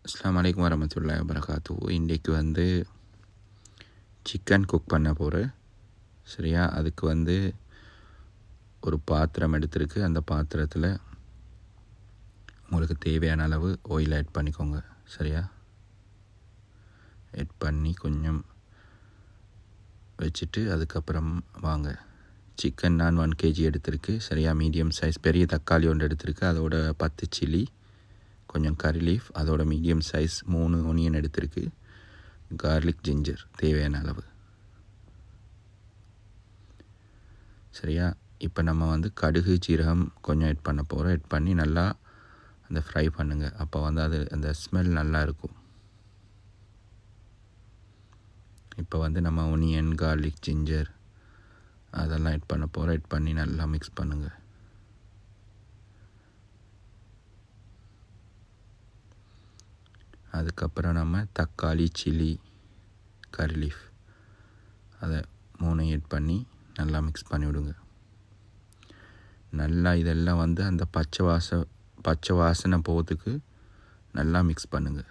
அஸ்ஸலாமு அலைக்கும் வரமத்துல்லாஹி வபரகாத்துஹு. இன்றைக்கு வந்து சிக்கன் குக் பண்ண போகிறேன். சரியா? அதுக்கு வந்து ஒரு பாத்திரம் எடுத்துருக்கு. அந்த பாத்திரத்தில் உங்களுக்கு தேவையான அளவு ஆயில் ஆட் பண்ணிக்கோங்க. சரியா? ஆட் பண்ணி கொஞ்சம் வச்சுட்டு அதுக்கப்புறம் வாங்க. சிக்கன் நான் 1 kg எடுத்திருக்கு. சரியா? மீடியம் சைஸ் பெரிய தக்காளி ஒன்று எடுத்திருக்கு. அதோட 10 சில்லி, கொஞ்சம் கறி லீஃப், அதோட மீடியம் சைஸ் 3 ஒனியன் எடுத்திருக்கு. கார்லிக், ஜிஞ்சர் தேவையான அளவு. சரியா? இப்போ நம்ம வந்து கடுகு, சீரகம் கொஞ்சம் ஆட் பண்ண போகிறோம். ஆட் பண்ணி நல்லா அந்த ஃப்ரை பண்ணுங்கள். அப்போ வந்து அது அந்த ஸ்மெல் நல்லா இருக்கும். இப்போ வந்து நம்ம ஒனியன், கார்லிக், ஜிஞ்சர் அதெல்லாம் ஆட் பண்ண போகிறோம். ஆட் பண்ணி நல்லா மிக்ஸ் பண்ணுங்கள். அதுக்கப்புறம் நம்ம தக்காளி, சில்லி, கறி லீஃப் அதை 3 ஆட் பண்ணி நல்லா மிக்ஸ் பண்ணி விடுங்க. நல்லா இதெல்லாம் வந்து அந்த பச்சை வாசனை போகிறதுக்கு நல்லா மிக்ஸ் பண்ணுங்கள்.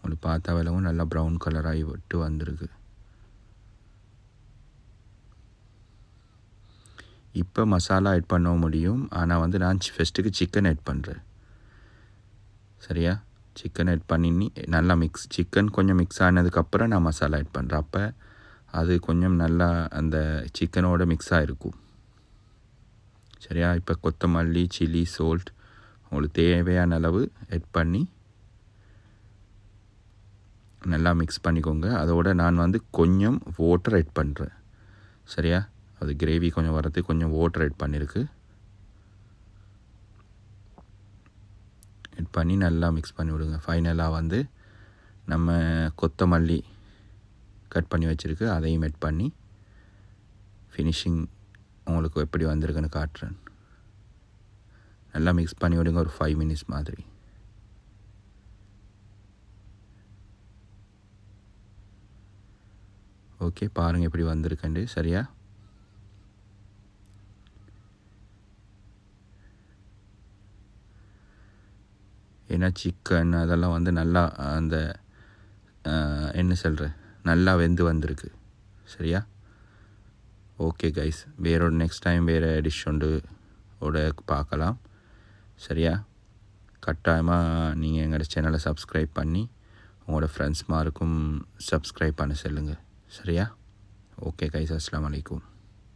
உங்களுக்கு பார்த்தா விலவும் நல்லா ப்ரௌன் கலராகி விட்டு வந்திருக்கு. இப்போ மசாலா ஆட் பண்ண முடியும். ஆனால் வந்து நான் ஃபஸ்ட்டுக்கு சிக்கன் ஆட் பண்ணுறேன். சரியா? சிக்கன் ஆட் பண்ணி நல்லா சிக்கன் கொஞ்சம் மிக்ஸ் ஆனதுக்கப்புறம் நான் மசாலா ஆட் பண்ணுறேன். அப்போ அது கொஞ்சம் நல்லா அந்த சிக்கனோட மிக்ஸ் ஆகிருக்கும். சரியா? இப்போ கொத்தமல்லி, சில்லி, சால்ட் உங்களுக்கு தேவையான அளவு ஆட் பண்ணி நல்லா மிக்ஸ் பண்ணிக்கோங்க. அதோட நான் வந்து கொஞ்சம் வாட்டர் ஆட் பண்ணுறேன். சரியா? அது கிரேவி கொஞ்சம் வரதுக்கு கொஞ்சம் வாட்டர் ஆட் பண்ணியிருக்கு. ஆட் பண்ணி நல்லா மிக்ஸ் பண்ணி விடுங்க. ஃபைனலாக வந்து நம்ம கொத்தமல்லி கட் பண்ணி வச்சுருக்கு, அதையும் ஆட் பண்ணி ஃபினிஷிங் உங்களுக்கு எப்படி வந்திருக்குன்னு காட்டுறேன். நல்லா மிக்ஸ் பண்ணி விடுங்க ஒரு 5 மினிட்ஸ் மாதிரி. ஓகே, பாருங்கள் எப்படி வந்திருக்குண்டு. சரியா? ஏன்னா சிக்கன் அதெல்லாம் வந்து நல்லா அந்த என்ன சொல்கிறேன் நல்லா வெந்து வந்திருக்கு. சரியா? ஓகே கைஸ், வேறோட நெக்ஸ்ட் டைம் வேறு டிஷ் ஒன்று பார்க்கலாம். சரியா? கட்டாயமாக நீங்கள் எங்களோட சேனலை சப்ஸ்கிரைப் பண்ணி உங்களோட ஃப்ரெண்ட்ஸ் மாருக்கும் சப்ஸ்கிரைப் பண்ண சொல்லுங்கள். சரியா? ஓகே கைஸ், அஸ்ஸலாமு அலைக்கும்.